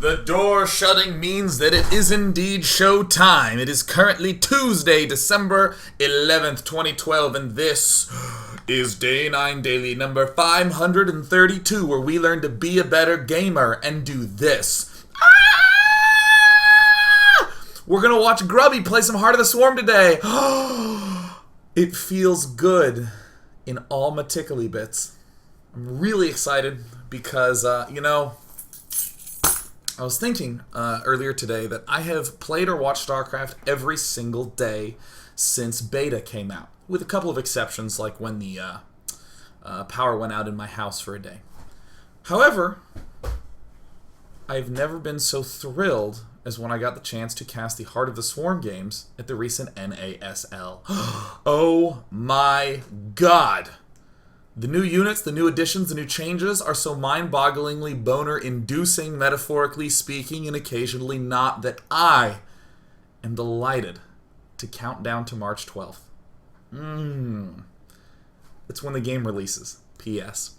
The door shutting means that it is indeed show time. It is currently Tuesday, December 11th, 2012, and this is Day 9 Daily number 532, where we learn to be a better gamer and do this. We're going to watch Grubby play some Heart of the Swarm today. It feels good in all my tickly bits. I'm really excited because, I was thinking earlier today that I have played or watched StarCraft every single day since beta came out, with a couple of exceptions, like when the power went out in my house for a day. However, I've never been so thrilled as when I got the chance to cast the Heart of the Swarm games at the recent NASL. Oh my god! The new units, the new additions, the new changes are so mind-bogglingly boner-inducing, metaphorically speaking, and occasionally not, that I am delighted to count down to March 12th. It's when the game releases. P.S.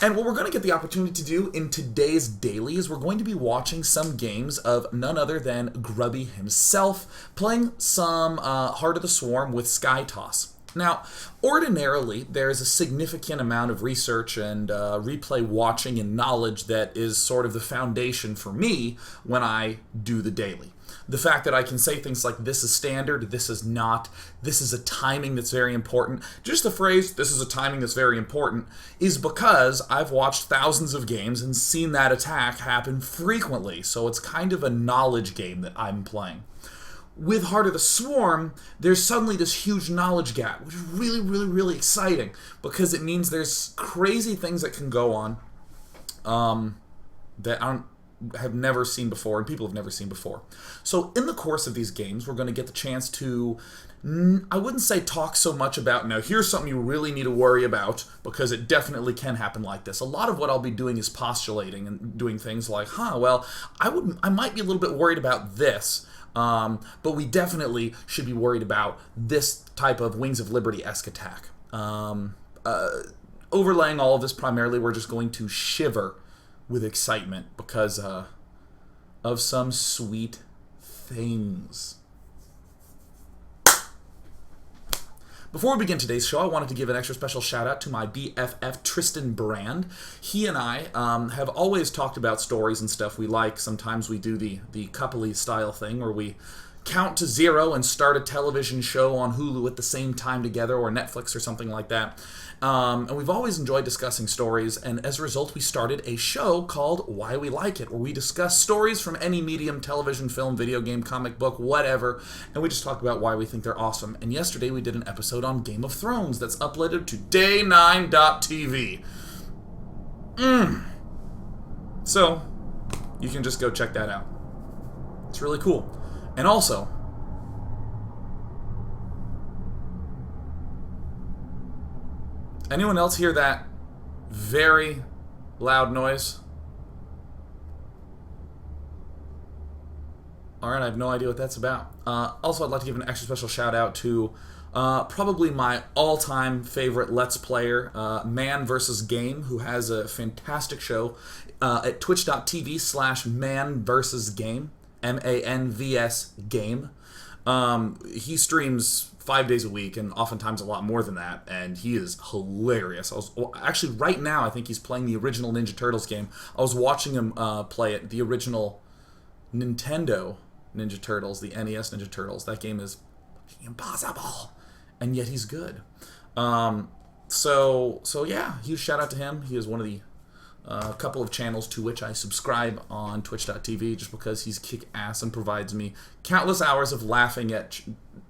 And what we're going to get the opportunity to do in today's daily is we're going to be watching some games of none other than Grubby himself, playing some Heart of the Swarm with SkyToss. Now, ordinarily, there's a significant amount of research and replay watching and knowledge that is sort of the foundation for me when I do the daily. The fact that I can say things like, this is standard, this is not, this is a timing that's very important. Just the phrase, this is a timing that's very important, is because I've watched thousands of games and seen that attack happen frequently. So it's kind of a knowledge game that I'm playing. With Heart of the Swarm, there's suddenly this huge knowledge gap, which is really, really, really exciting, because it means there's crazy things that can go on that have never seen before, and people have never seen before. So in the course of these games, we're going to get the chance to, I wouldn't say talk so much about, now here's something you really need to worry about, because it definitely can happen like this. A lot of what I'll be doing is postulating and doing things like, well, I might be a little bit worried about this, but we definitely should be worried about this type of Wings of Liberty-esque attack. Overlaying all of this, primarily, we're just going to shiver with excitement because of some sweet things. Before we begin today's show, I wanted to give an extra special shout out to my BFF, Tristan Brand. He and I have always talked about stories and stuff we like. Sometimes we do the coupley style thing where we count to 0 and start a television show on Hulu at the same time together, or Netflix or something like that. And we've always enjoyed discussing stories, and as a result we started a show called Why We Like It, where we discuss stories from any medium, television, film, video game, comic book, whatever, and we just talk about why we think they're awesome. And yesterday we did an episode on Game of Thrones that's uploaded to day9.tv. So, you can just go check that out. It's really cool. And also, anyone else hear that very loud noise? Alright, I have no idea what that's about. Also, I'd like to give an extra special shout out to probably my all-time favorite Let's Player, Man vs. Game, who has a fantastic show at twitch.tv/Man vs. Game. MANVS Game. He streams 5 days a week, and oftentimes a lot more than that, and he is hilarious. Actually, right now, I think he's playing the original Ninja Turtles game. I was watching him play it, the original Nintendo Ninja Turtles, the NES Ninja Turtles. That game is impossible, and yet he's good. So yeah, huge shout out to him. He is one of the couple of channels to which I subscribe on twitch.tv, just because he's kick-ass and provides me countless hours of laughing at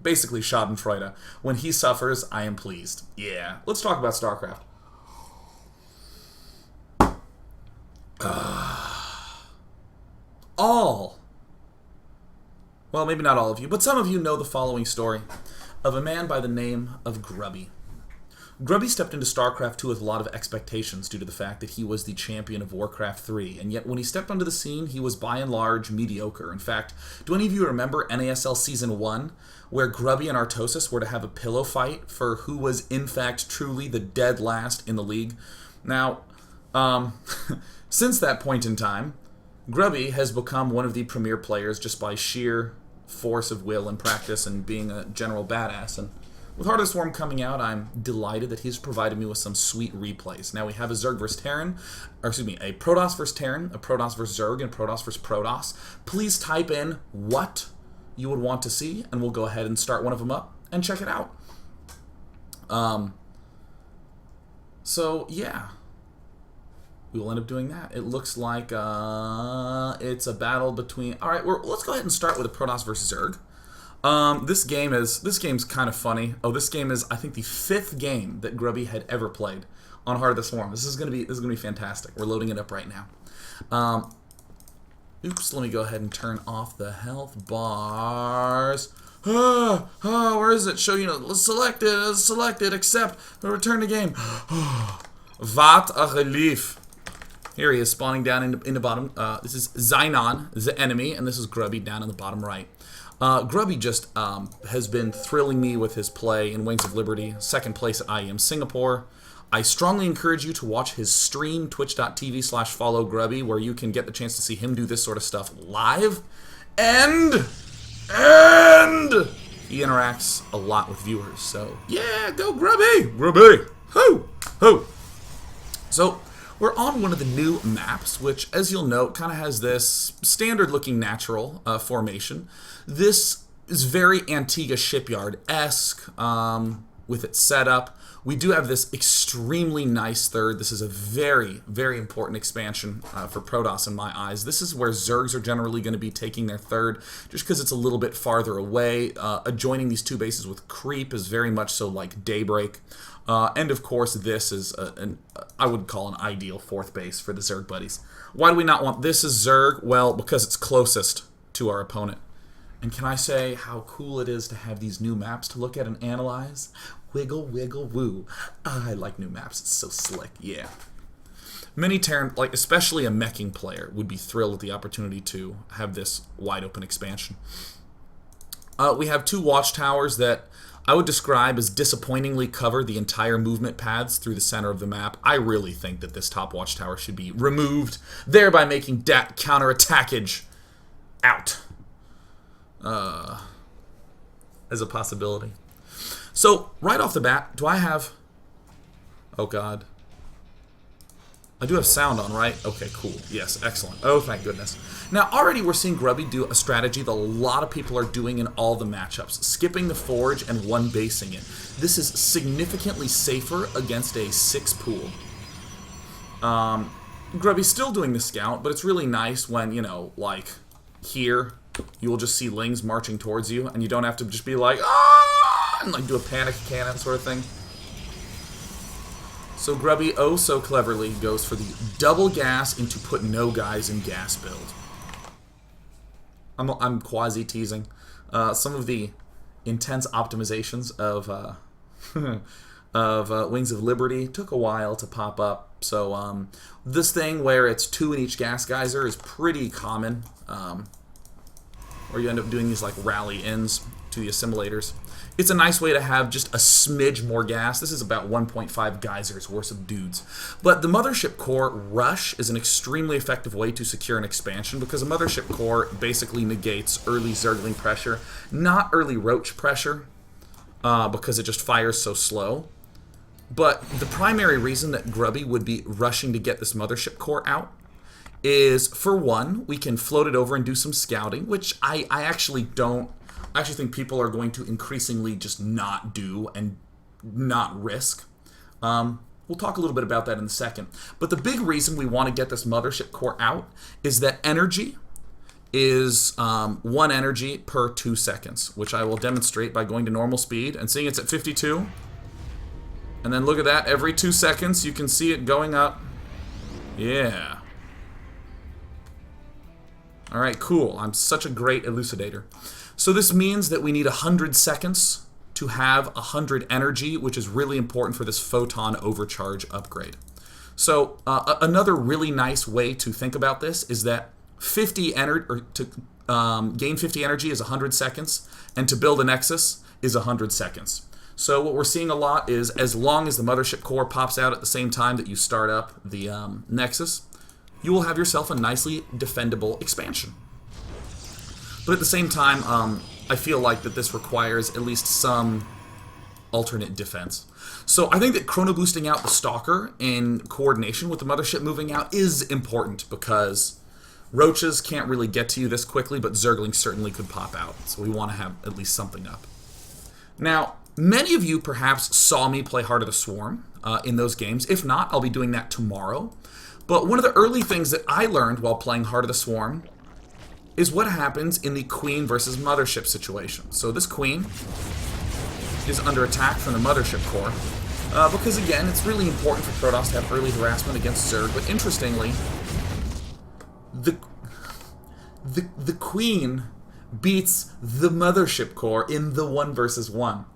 basically schadenfreude. When he suffers, I am pleased. Yeah. Let's talk about StarCraft. Well, maybe not all of you, but some of you know the following story of a man by the name of Grubby. Grubby stepped into StarCraft 2 with a lot of expectations due to the fact that he was the champion of Warcraft 3, and yet when he stepped onto the scene, he was by and large mediocre. In fact, do any of you remember NASL Season 1, where Grubby and Artosis were to have a pillow fight for who was in fact truly the dead last in the league? Now, since that point in time, Grubby has become one of the premier players just by sheer force of will and practice and being a general badass. And with Heart of the Swarm coming out, I'm delighted that he's provided me with some sweet replays. Now we have a Zerg versus Terran, or excuse me, a Protoss versus Terran, a Protoss versus Zerg, and Protoss versus Protoss. Please type in what you would want to see, and we'll go ahead and start one of them up and check it out. So yeah, we will end up doing that. It looks like it's a battle between. All right, let's go ahead and start with a Protoss versus Zerg. This game's kind of funny. Oh, this game is, I think, the 5th game that Grubby had ever played on Heart of the Swarm. This is gonna be fantastic. We're loading it up right now. Oops, let me go ahead and turn off the health bars. Where is it? Show, selected, accept, return to game. Wat a relief. Here he is, spawning down in the bottom. This is Xynon, the enemy, and this is Grubby down in the bottom right. Grubby just has been thrilling me with his play in Wings of Liberty, 2nd place at IEM Singapore. I strongly encourage you to watch his stream, twitch.tv/follow Grubby, where you can get the chance to see him do this sort of stuff live. And he interacts a lot with viewers. So, yeah, go Grubby! Grubby! Ho! Ho! So, we're on one of the new maps, which, as you'll note, kind of has this standard-looking natural formation. This is very Antigua Shipyard-esque with its setup. We do have this extremely nice third. This is a very, very important expansion for Protoss in my eyes. This is where Zergs are generally going to be taking their third, just because it's a little bit farther away. Adjoining these 2 bases with Creep is very much so like Daybreak. And of course, this is I would call an ideal 4th base for the Zerg buddies. Why do we not want this as Zerg? Well, because it's closest to our opponent. And can I say how cool it is to have these new maps to look at and analyze? Wiggle, wiggle, woo. I like new maps. It's so slick. Yeah. Many Terran, like especially a meching player, would be thrilled with the opportunity to have this wide open expansion. We have 2 watchtowers that I would describe as disappointingly cover the entire movement paths through the center of the map. I really think that this top watchtower should be removed, thereby making that counterattackage out as a possibility. So, right off the bat, do I have... Oh, God. I do have sound on, right? Okay, cool. Yes, excellent. Oh, thank goodness. Now, already we're seeing Grubby do a strategy that a lot of people are doing in all the matchups. Skipping the Forge and 1-basing it. This is significantly safer against a 6 pool. Grubby's still doing the Scout, but it's really nice when, you know, like, here, you will just see Lings marching towards you, and you don't have to just be like, ah! And like do a panic cannon sort of thing. So Grubby oh so cleverly goes for the double gas into put no guys in gas build. I'm quasi teasing. Some of the intense optimizations of Wings of Liberty took a while to pop up. So this thing where it's 2 in each gas geyser is pretty common. Or you end up doing these like rally ins to the assimilators. It's a nice way to have just a smidge more gas. This is about 1.5 geysers worth of dudes. But the Mothership Core rush is an extremely effective way to secure an expansion because a Mothership Core basically negates early Zergling pressure, not early Roach pressure, because it just fires so slow. But the primary reason that Grubby would be rushing to get this Mothership Core out is, for one, we can float it over and do some scouting, which I actually don't... I actually think people are going to increasingly just not do and not risk. We'll talk a little bit about that in a second. But the big reason we want to get this Mothership Core out is that energy is 1 energy per 2 seconds, which I will demonstrate by going to normal speed and seeing it's at 52. And then look at that, every 2 seconds you can see it going up. Yeah. Alright, cool. I'm such a great elucidator. So this means that we need 100 seconds to have 100 energy, which is really important for this photon overcharge upgrade. So another really nice way to think about this is that gain 50 energy is 100 seconds, and to build a Nexus is 100 seconds. So what we're seeing a lot is as long as the Mothership Core pops out at the same time that you start up the Nexus, you will have yourself a nicely defendable expansion. But at the same time, I feel like that this requires at least some alternate defense. So I think that chrono boosting out the Stalker in coordination with the Mothership moving out is important, because Roaches can't really get to you this quickly, but Zerglings certainly could pop out. So we want to have at least something up. Now, many of you perhaps saw me play Heart of the Swarm in those games. If not, I'll be doing that tomorrow. But one of the early things that I learned while playing Heart of the Swarm is what happens in the Queen versus Mothership situation. So this Queen is under attack from the Mothership core, because again, it's really important for Protoss to have early harassment against Zerg, but interestingly, the Queen beats the Mothership core in the 1 versus 1.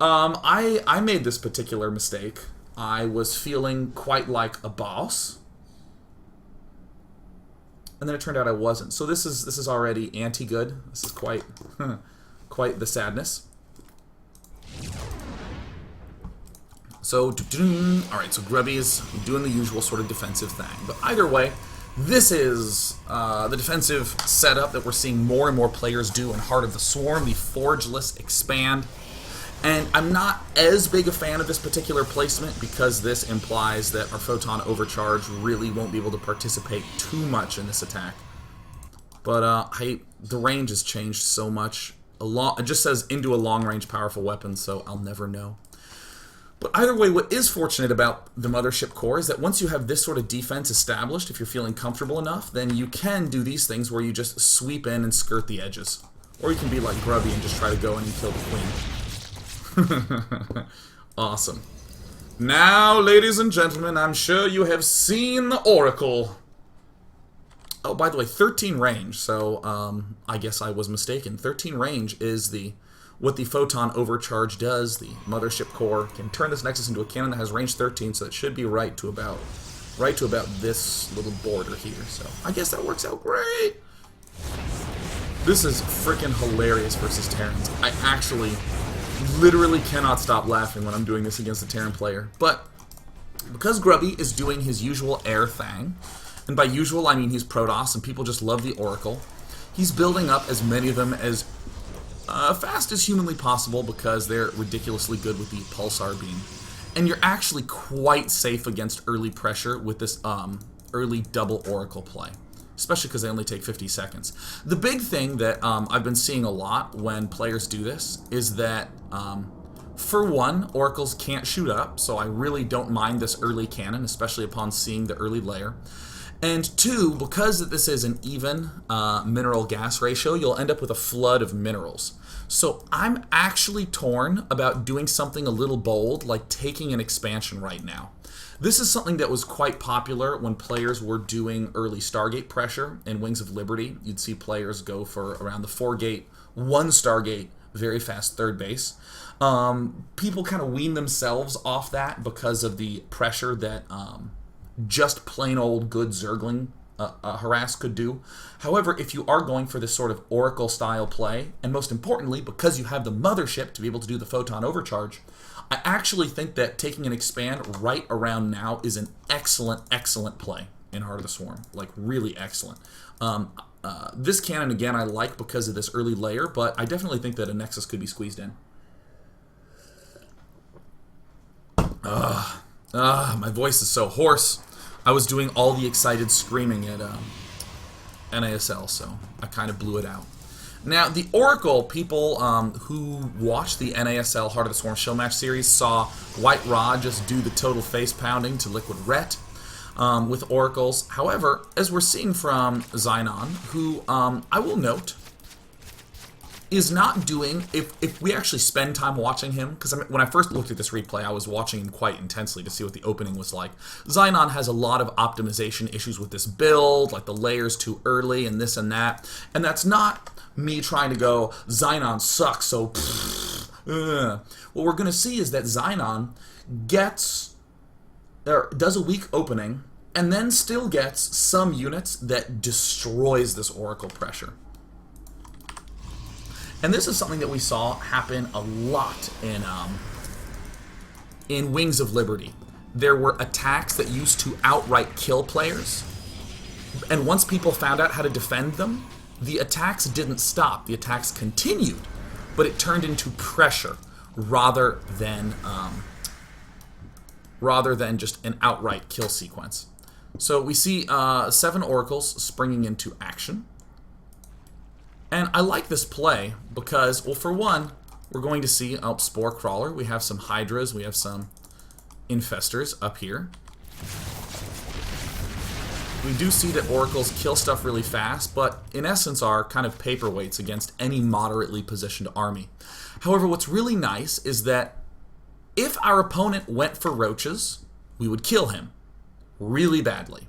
I made this particular mistake. I was feeling quite like a boss, and then it turned out I wasn't. So this is already anti-good. This is quite quite the sadness. So, alright, so Grubby is doing the usual sort of defensive thing. But either way, this is the defensive setup that we're seeing more and more players do in Heart of the Swarm, the Forgeless Expand. And I'm not as big a fan of this particular placement, because this implies that our Photon Overcharge really won't be able to participate too much in this attack. But the range has changed so much. It just says into a long-range powerful weapon, so I'll never know. But either way, what is fortunate about the Mothership core is that once you have this sort of defense established, if you're feeling comfortable enough, then you can do these things where you just sweep in and skirt the edges. Or you can be like Grubby and just try to go in and kill the Queen. Awesome. Now, ladies and gentlemen, I'm sure you have seen the Oracle. Oh, by the way, 13 range, so I guess I was mistaken. 13 range is what the Photon Overcharge does. The Mothership core can turn this Nexus into a cannon that has range 13, so it should be right to about this little border here. So I guess that works out great. This is freaking hilarious versus Terrans. I actually literally cannot stop laughing when I'm doing this against a Terran player. But because Grubby is doing his usual air thing, and by usual I mean he's Protoss and people just love the Oracle, he's building up as many of them as fast as humanly possible, because they're ridiculously good with the Pulsar Beam. And you're actually quite safe against early pressure with this early double Oracle play, especially because they only take 50 seconds. The big thing that I've been seeing a lot when players do this is that, for one, Oracles can't shoot up, so I really don't mind this early cannon, especially upon seeing the early layer. And two, because this is an even mineral gas ratio, you'll end up with a flood of minerals. So I'm actually torn about doing something a little bold, like taking an expansion right now. This is something that was quite popular when players were doing early Stargate pressure in Wings of Liberty. You'd see players go for around the 4-gate, 1 Stargate, very fast third base. People kind of wean themselves off that because of the pressure that just plain old good Zergling harass could do. However, if you are going for this sort of Oracle style play, and most importantly, because you have the Mothership to be able to do the Photon Overcharge, I actually think that taking an expand right around now is an excellent, excellent play in Heart of the Swarm. Like, really excellent. This cannon, again, I like because of this early layer, but I definitely think that a Nexus could be squeezed in. My voice is so hoarse. I was doing all the excited screaming at NASL, so I kind of blew it out. Now, the Oracle, people who watched the NASL Heart of the Swarm show match series saw White Rod just do the total face pounding to Liquid Ret with Oracles. However, as we're seeing from Xynon, who I will note is not doing, if we actually spend time watching him, because when I first looked at this replay, I was watching him quite intensely to see what the opening was like. Xynon has a lot of optimization issues with this build, like the layers too early and this and that, and that's not me trying to go, Xynon sucks, so what we're going to see is that Xynon does a weak opening, and then still gets some units that destroys this Oracle pressure. And this is something that we saw happen a lot in Wings of Liberty. There were attacks that used to outright kill players, And once people found out how to defend them, the attacks didn't stop. The attacks continued, but it turned into pressure rather than just an outright kill sequence. So we see 7 oracles springing into action. And I like this play because, well, for one, we're going to see Spore Crawler. We have some Hydras. We have some Infestors up here. We do see that oracles kill stuff really fast, but in essence are kind of paperweights against any moderately positioned army. However, what's really nice is that if our opponent went for roaches, we would kill him really badly.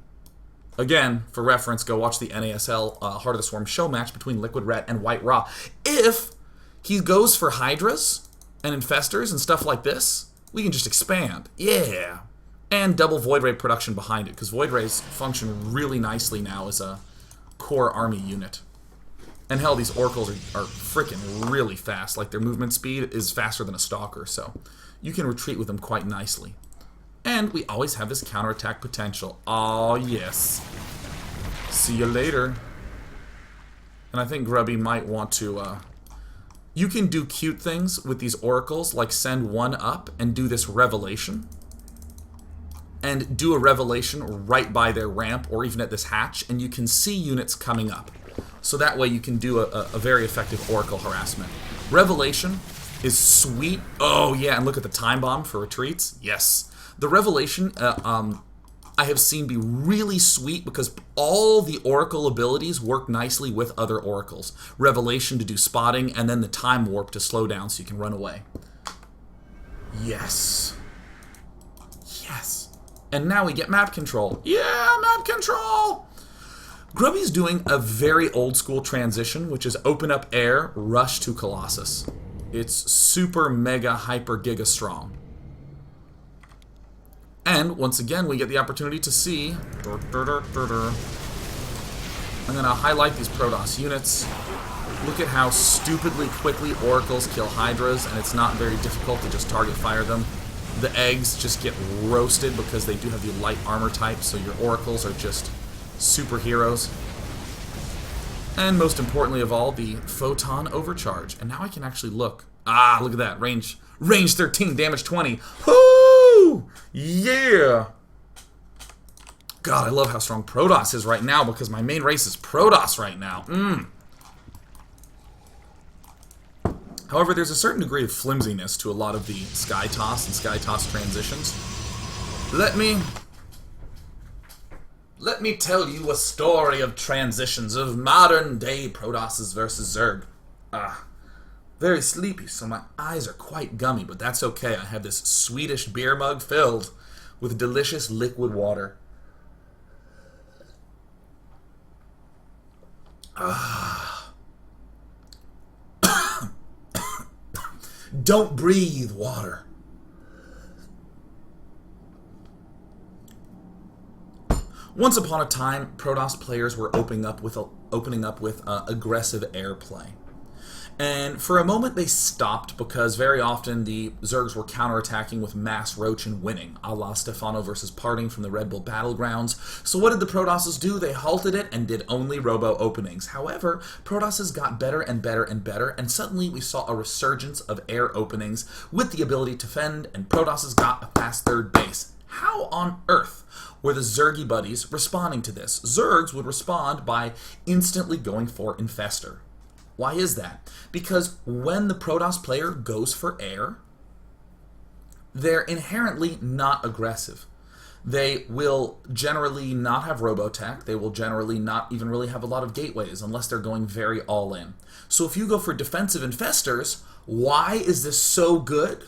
Again, for reference, go watch the NASL Heart of the Swarm show match between Liquid Ret and White Raw. If he goes for Hydras and Infestors and stuff like this, we can just expand. Yeah. And double Void Ray production behind it, because Void Rays function really nicely now as a core army unit. And hell, these oracles are freaking really fast. Like, their movement speed is faster than a Stalker, so you can retreat with them quite nicely. And we always have this counterattack potential. Oh yes. See you later. And I think Grubby might want to... You can do cute things with these oracles, like send one up and do this revelation. And do a revelation right by their ramp, or even at this hatch, and you can see units coming up. So that way you can do a very effective oracle harassment. Revelation is sweet. Oh yeah, and look at the time bomb for retreats. Yes. The revelation I have seen be really sweet because all the oracle abilities work nicely with other oracles. Revelation to do spotting, and then the time warp to slow down so you can run away. Yes. Yes. And now we get map control. Yeah, map control! Grubby's doing a very old school transition, which is open up air, rush to Colossus. It's super, mega, hyper, giga strong. And, once again, we get the opportunity to see... I'm going to highlight these Protoss units. Look at how stupidly quickly oracles kill Hydras, and it's not very difficult to just target fire them. The eggs just get roasted because they do have the light armor type, so your oracles are just superheroes. And most importantly of all, the photon overcharge. And now I can actually look. Ah, look at that. Range 13, damage 20. Woo! Yeah! God, I love how strong Protoss is right now because my main race is Protoss right now. However, there's a certain degree of flimsiness to a lot of the Sky Toss and Sky Toss transitions. Let me tell you a story of transitions of modern-day Protosses versus Zerg. Very sleepy, so my eyes are quite gummy, but that's okay. I have this Swedish beer mug filled with delicious liquid water. Don't breathe water. Once upon a time, Protoss players were opening up with aggressive airplay. And for a moment they stopped because very often the Zergs were counterattacking with mass roach and winning, a la Stefano versus Parting from the Red Bull Battlegrounds. So what did the Protosses do? They halted it and did only robo openings. However, Protosses got better and better and better, and suddenly we saw a resurgence of air openings with the ability to fend, and Protosses got a fast third base. How on earth were the Zergy buddies responding to this? Zergs would respond by instantly going for Infestor. Why is that? Because when the Protoss player goes for air, they're inherently not aggressive. They will generally not have Robotech. They will generally not even really have a lot of gateways unless they're going very all in. So if you go for defensive Infestors, why is this so good?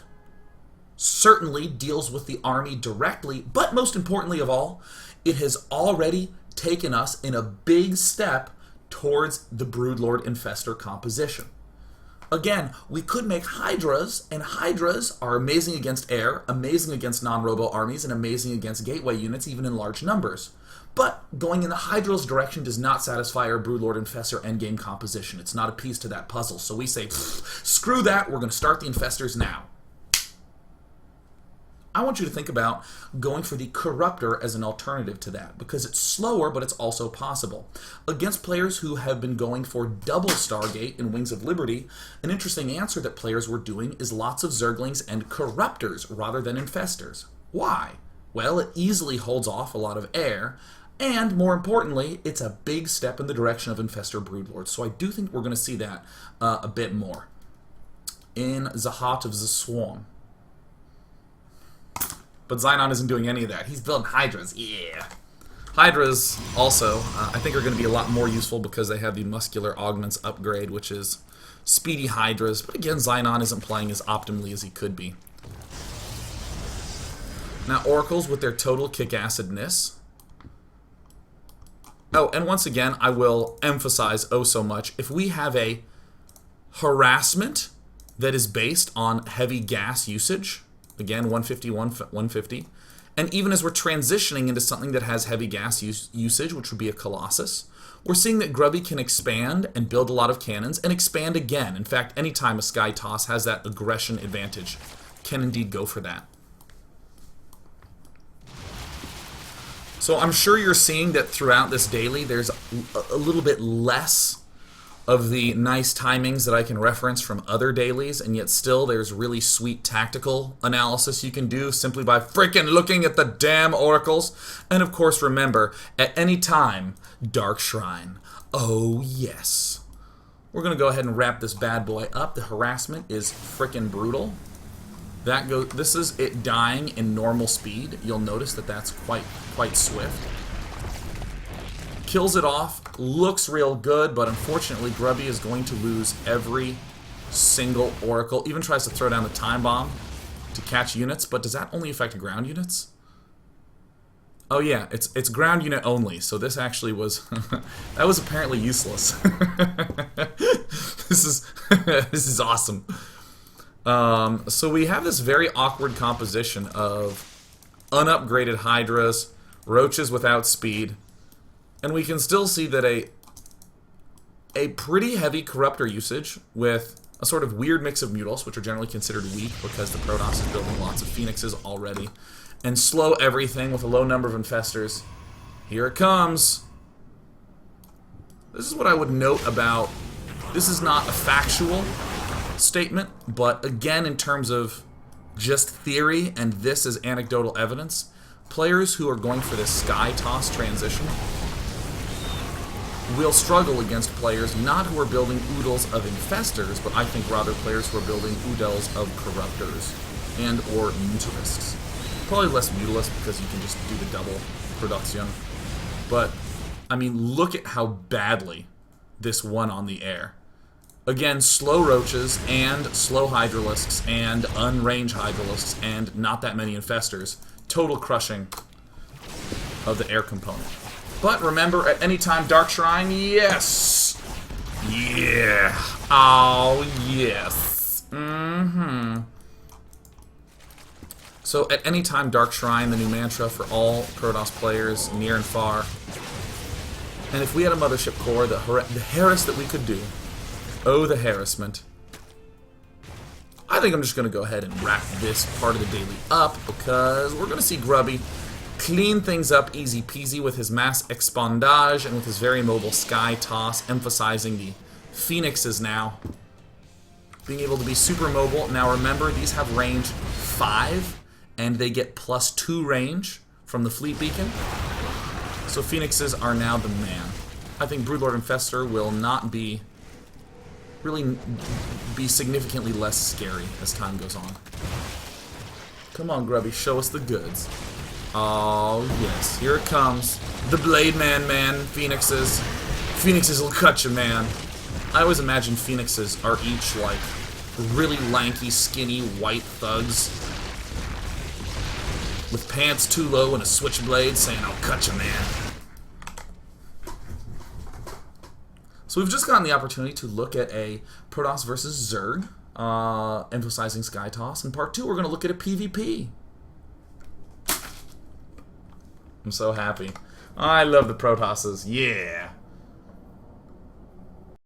Certainly deals with the army directly, but most importantly of all, it has already taken us in a big step towards the Broodlord Infestor composition. Again, we could make Hydras, and Hydras are amazing against air, amazing against non-robo armies, and amazing against gateway units, even in large numbers. But going in the Hydra's direction does not satisfy our Broodlord Infestor endgame composition. It's not a piece to that puzzle. So we say, screw that, we're going to start the Infestors now. I want you to think about going for the Corruptor as an alternative to that, because it's slower, but it's also possible. Against players who have been going for double Stargate in Wings of Liberty, an interesting answer that players were doing is lots of Zerglings and Corruptors rather than Infestors. Why? Well, it easily holds off a lot of air, and more importantly, it's a big step in the direction of Infestor Broodlords, so I do think we're going to see that a bit more in the heart of the swarm. But Xynon isn't doing any of that. He's building Hydras. Yeah. Hydras also, I think, are going to be a lot more useful because they have the Muscular Augments upgrade, which is speedy Hydras. But again, Xynon isn't playing as optimally as he could be. Now, Oracles with their total kick-assedness. Oh, and once again, I will emphasize oh so much, if we have a harassment that is based on heavy gas usage, again, 150, 150. And even as we're transitioning into something that has heavy gas usage, which would be a Colossus, we're seeing that Grubby can expand and build a lot of cannons and expand again. In fact, anytime a Sky Toss has that aggression advantage, can indeed go for that. So I'm sure you're seeing that throughout this daily, there's a little bit less of the nice timings that I can reference from other dailies, and yet still there's really sweet tactical analysis you can do simply by freaking looking at the damn oracles. And of course, remember, at any time, Dark Shrine. Oh yes. We're gonna go ahead and wrap this bad boy up. The harassment is freaking brutal. This is it dying in normal speed. You'll notice that that's quite swift. Kills it off, looks real good, but unfortunately Grubby is going to lose every single Oracle. Even tries to throw down the Time Bomb to catch units, but does that only affect ground units? Oh yeah, it's ground unit only, so this actually was... that was apparently useless. This is awesome. So we have this very awkward composition of unupgraded Hydras, Roaches without speed, and we can still see that a pretty heavy Corruptor usage with a sort of weird mix of Mutals, which are generally considered weak because the Protoss is building lots of Phoenixes already, and slow everything with a low number of Infestors. Here it comes. This is what I would note about... This is not a factual statement, but again, in terms of just theory, and this is anecdotal evidence, players who are going for this Sky Toss transition will struggle against players not who are building oodles of Infestors, but I think rather players who are building oodles of Corruptors and or Mutalisks. Probably less Mutalisk because you can just do the double production. But, I mean, look at how badly this won on the air. Again, slow Roaches and slow Hydralisks and unrange Hydralisks and not that many Infestors. Total crushing of the air component. But remember, at any time, Dark Shrine, yes! Yeah! Oh, yes! Mm-hmm. So, at any time, Dark Shrine, the new mantra for all Protoss players, near and far. And if we had a Mothership Core, the harass that we could do. Oh, the harassment. I think I'm just going to go ahead and wrap this part of the daily up, because we're going to see Grubby clean things up easy peasy with his mass expandage and with his very mobile Sky Toss, emphasizing the Phoenixes now. Being able to be super mobile. Now remember, these have range 5, and they get +2 range from the Fleet Beacon. So Phoenixes are now the man. I think Broodlord Infestor will not be... really be significantly less scary as time goes on. Come on, Grubby, show us the goods. Oh, yes, here it comes. The Blade Man, Phoenixes. Phoenixes will cut you, man. I always imagine Phoenixes are each, like, really lanky, skinny, white thugs with pants too low and a switchblade saying, "I'll cut you, man." So we've just gotten the opportunity to look at a Protoss versus Zerg, emphasizing Sky Toss. In part 2, we're going to look at a PvP. I'm so happy. I love the Protosses. Yeah.